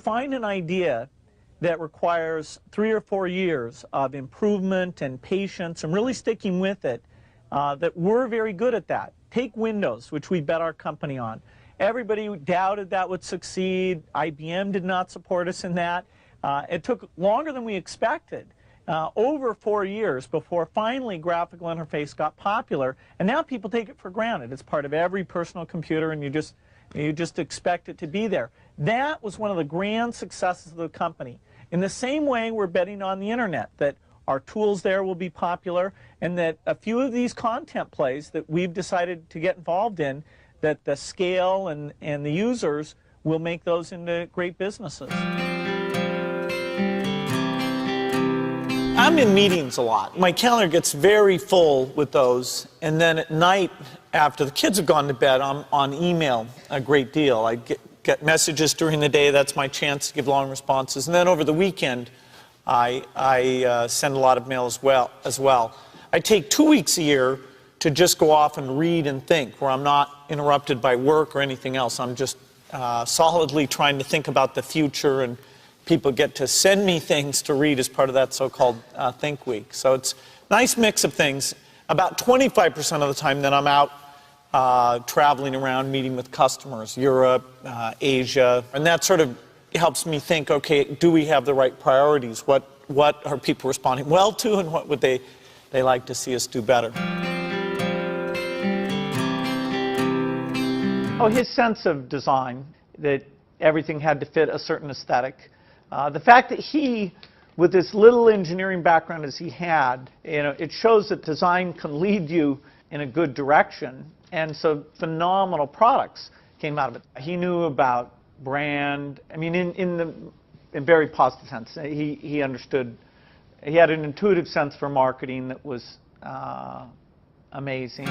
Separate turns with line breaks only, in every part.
find an idea that requires 3 or 4 years of improvement and patience and really sticking with it, that we're very good at that. Take Windows, which we bet our company on. Everybody doubted that would succeed. IBM did not support us in that. It took longer than we expected, over 4 years before finally graphical interface got popular, and now people take it for granted. It's part of every personal computer, and you just expect it to be there. That was one of the grand successes of the company. In the same way, we're betting on the internet, that our tools there will be popular, and that a few of these content plays that we've decided to get involved in, that the scale and the users will make those into great businesses. I'm in meetings a lot. My calendar gets very full with those, and then at night, after the kids have gone to bed, I'm on email a great deal. I get messages during the day. That's my chance to give long responses. And then over the weekend, I send a lot of mail as well. I take 2 weeks a year to just go off and read and think, where I'm not interrupted by work or anything else. I'm just solidly trying to think about the future, and people get to send me things to read as part of that so-called Think Week. So it's a nice mix of things. About 25% of the time that I'm out traveling around, meeting with customers, Europe, Asia, and that sort of helps me think, okay, do we have the right priorities? What are people responding well to, and what would they like to see us do better? Oh, his sense of design, that everything had to fit a certain aesthetic. The fact that he, with this little engineering background as he had, it shows that design can lead you in a good direction. And so phenomenal products came out of it. He knew about brand, I mean, in very positive sense. He understood, he had an intuitive sense for marketing that was amazing.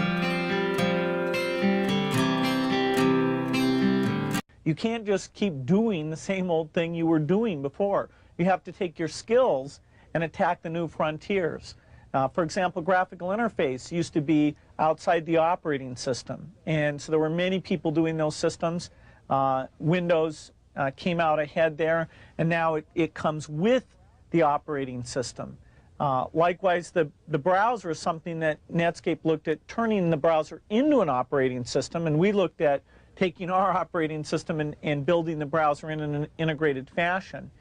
You can't just keep doing the same old thing you were doing before. You have to take your skills and attack the new frontiers. For example, graphical interface used to be outside the operating system, and so there were many people doing those systems. Windows came out ahead there, and now it comes with the operating system. Likewise, the browser is something that Netscape looked at turning the browser into an operating system, and we looked at taking our operating system and building the browser in an integrated fashion.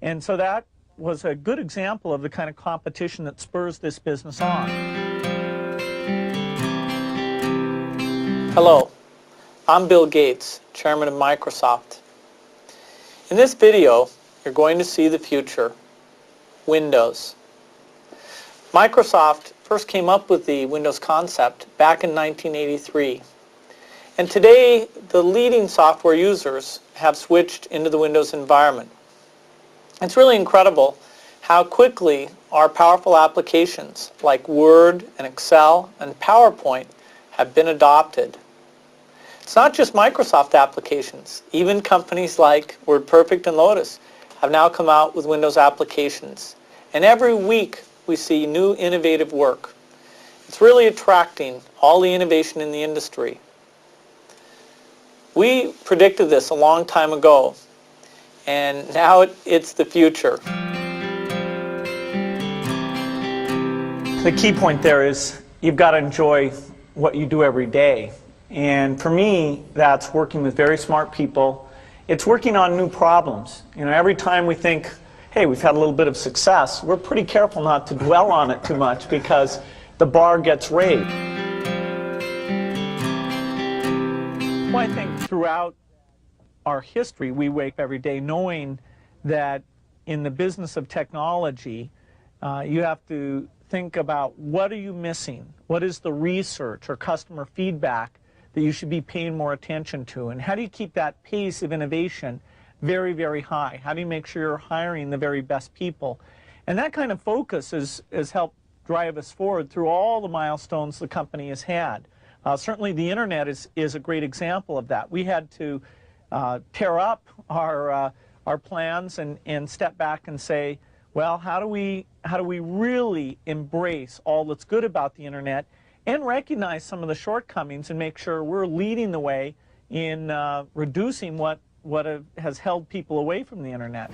And so that was a good example of the kind of competition that spurs this business on.
Hello, I'm Bill Gates, Chairman of Microsoft. In this video, you're going to see the future, Windows. Microsoft first came up with the Windows concept back in 1983. And today, the leading software users have switched into the Windows environment. It's really incredible how quickly our powerful applications like Word and Excel and PowerPoint have been adopted. It's not just Microsoft applications. Even companies like WordPerfect and Lotus have now come out with Windows applications. And every week we see new innovative work. It's really attracting all the innovation in the industry. We predicted this a long time ago, and now it's the future.
The key point there is you've got to enjoy what you do every day. And for me, that's working with very smart people. It's working on new problems. Every time we think, hey, we've had a little bit of success, we're pretty careful not to dwell on it too much because the bar gets raised. Well, I think throughout our history, we wake up every day knowing that in the business of technology, you have to think about what are you missing? What is the research or customer feedback that you should be paying more attention to? And how do you keep that pace of innovation very, very high? How do you make sure you're hiring the very best people? And that kind of focus has helped drive us forward through all the milestones the company has had. Certainly the internet is a great example of that. We had to tear up our plans and step back and say, well, how do we really embrace all that's good about the internet and recognize some of the shortcomings and make sure we're leading the way in reducing what what has held people away from the internet.